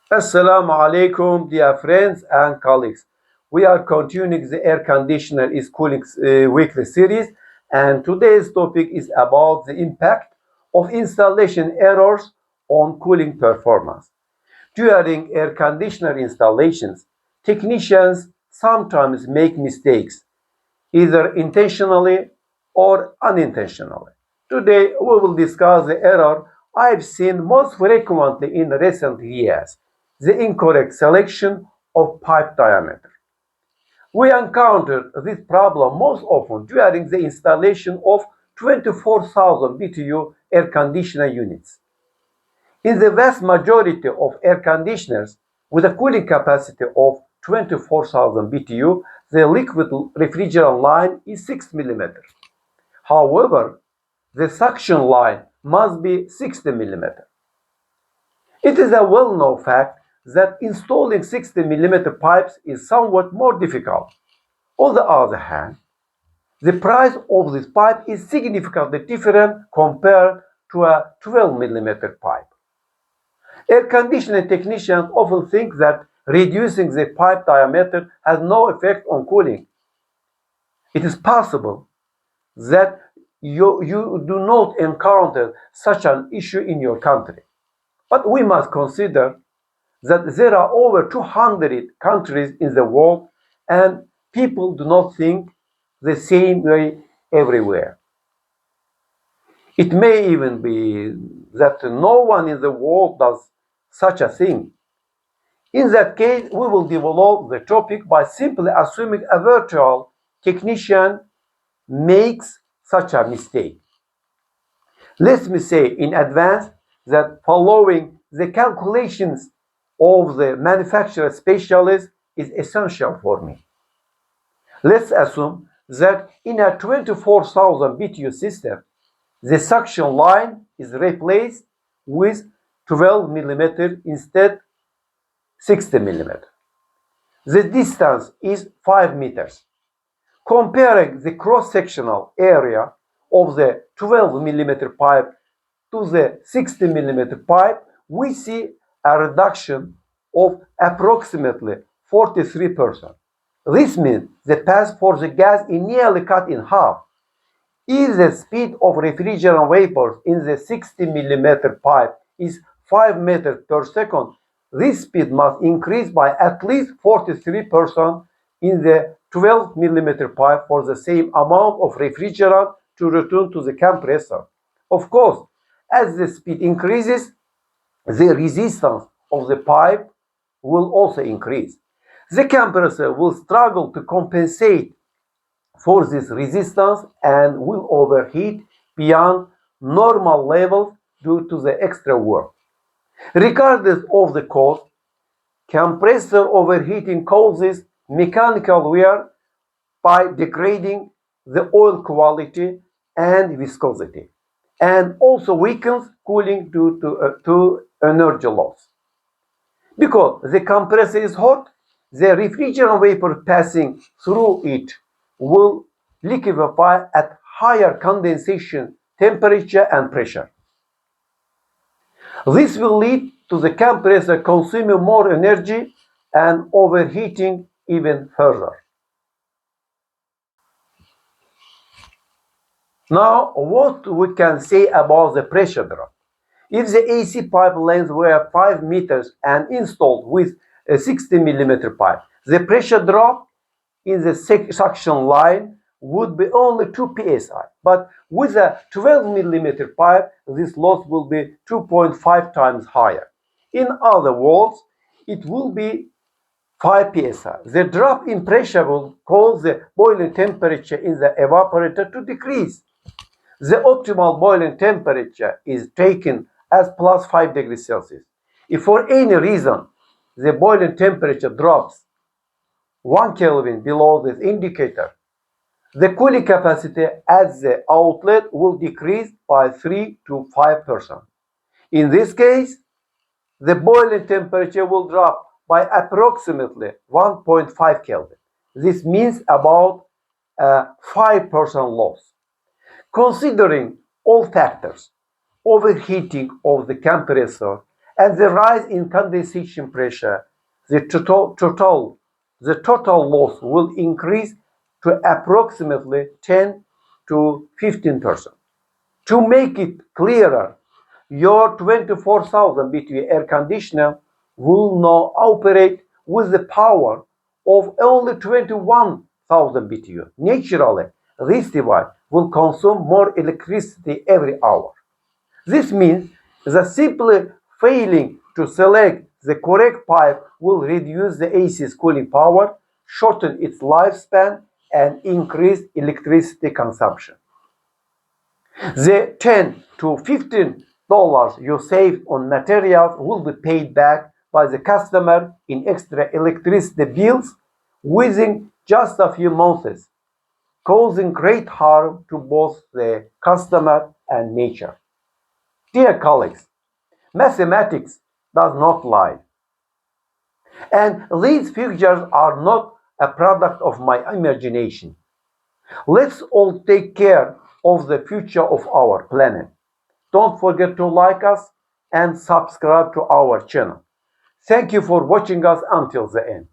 Assalamu alaikum, dear friends and colleagues. We are continuing the air conditioner is cooling weekly series, and today's topic is about the impact of installation errors on cooling performance. During air conditioner installations, technicians sometimes make mistakes, either intentionally or unintentionally. Today, we will discuss the error I've seen most frequently in recent years, the incorrect selection of pipe diameter. We encounter this problem most often during the installation of 24,000 BTU air conditioner units. In the vast majority of air conditioners with a cooling capacity of 24,000 BTU, the liquid refrigerant line is 6 mm. However, the suction line must be 60 mm. It is a well-known fact that installing 60 mm pipes is somewhat more difficult. On the other hand, the price of this pipe is significantly different compared to a 12 mm pipe. Air conditioning technicians often think that reducing the pipe diameter has no effect on cooling. It is possible that you do not encounter such an issue in your country. But we must consider that there are over 200 countries in the world and people do not think the same way everywhere. It may even be that no one in the world does such a thing. In that case, we will develop the topic by simply assuming a virtual technician makes such a mistake. Let me say in advance that following the calculations of the manufacturer specialist is essential for me. Let's assume that in a 24,000 BTU system, the suction line is replaced with 12 mm instead 60 mm. The distance is 5 meters. Comparing the cross-sectional area of the 12 mm pipe to the 60 mm pipe, we see a reduction of approximately 43%. This means the path for the gas is nearly cut in half. If the speed of refrigerant vapors in the 60 mm pipe is 5 meters per second, this speed must increase by at least 43% in the 12 mm pipe for the same amount of refrigerant to return to the compressor. Of course, as the speed increases, the resistance of the pipe will also increase. The compressor will struggle to compensate for this resistance and will overheat beyond normal levels due to the extra work. Regardless of the cause, compressor overheating causes mechanical wear by degrading the oil quality and viscosity, and also weakens cooling due to energy loss. Because the compressor is hot, the refrigerant vapor passing through it will liquefy at higher condensation temperature and pressure. This will lead to the compressor consuming more energy and overheating even further. Now, what we can say about the pressure drop? If the AC pipe length were 5 meters and installed with a 60 millimeter pipe, the pressure drop in the suction line would be only 2 psi. But with a 12 millimeter pipe, this loss will be 2.5 times higher. In other words, it will be 5 psi. The drop in pressure will cause the boiling temperature in the evaporator to decrease. The optimal boiling temperature is taken as plus 5 degrees Celsius. If for any reason the boiling temperature drops 1 Kelvin below this indicator, the cooling capacity at the outlet will decrease by 3 to 5%. In this case, the boiling temperature will drop by approximately 1.5 Kelvin. This means about a 5% loss. Considering all factors, overheating of the compressor and the rise in condensation pressure, the total loss will increase to approximately 10 to 15%. To make it clearer, your 24,000 BTU air conditioner will now operate with the power of only 21,000 BTU. Naturally, this device will consume more electricity every hour. This means that simply failing to select the correct pipe will reduce the AC's cooling power, shorten its lifespan, and increase electricity consumption. The 10 to $15 you saved on materials will be paid back by the customer in extra electricity bills within just a few months, causing great harm to both the customer and nature. Dear colleagues, mathematics does not lie, and these figures are not a product of my imagination. Let's all take care of the future of our planet. Don't forget to like us and subscribe to our channel. Thank you for watching us until the end.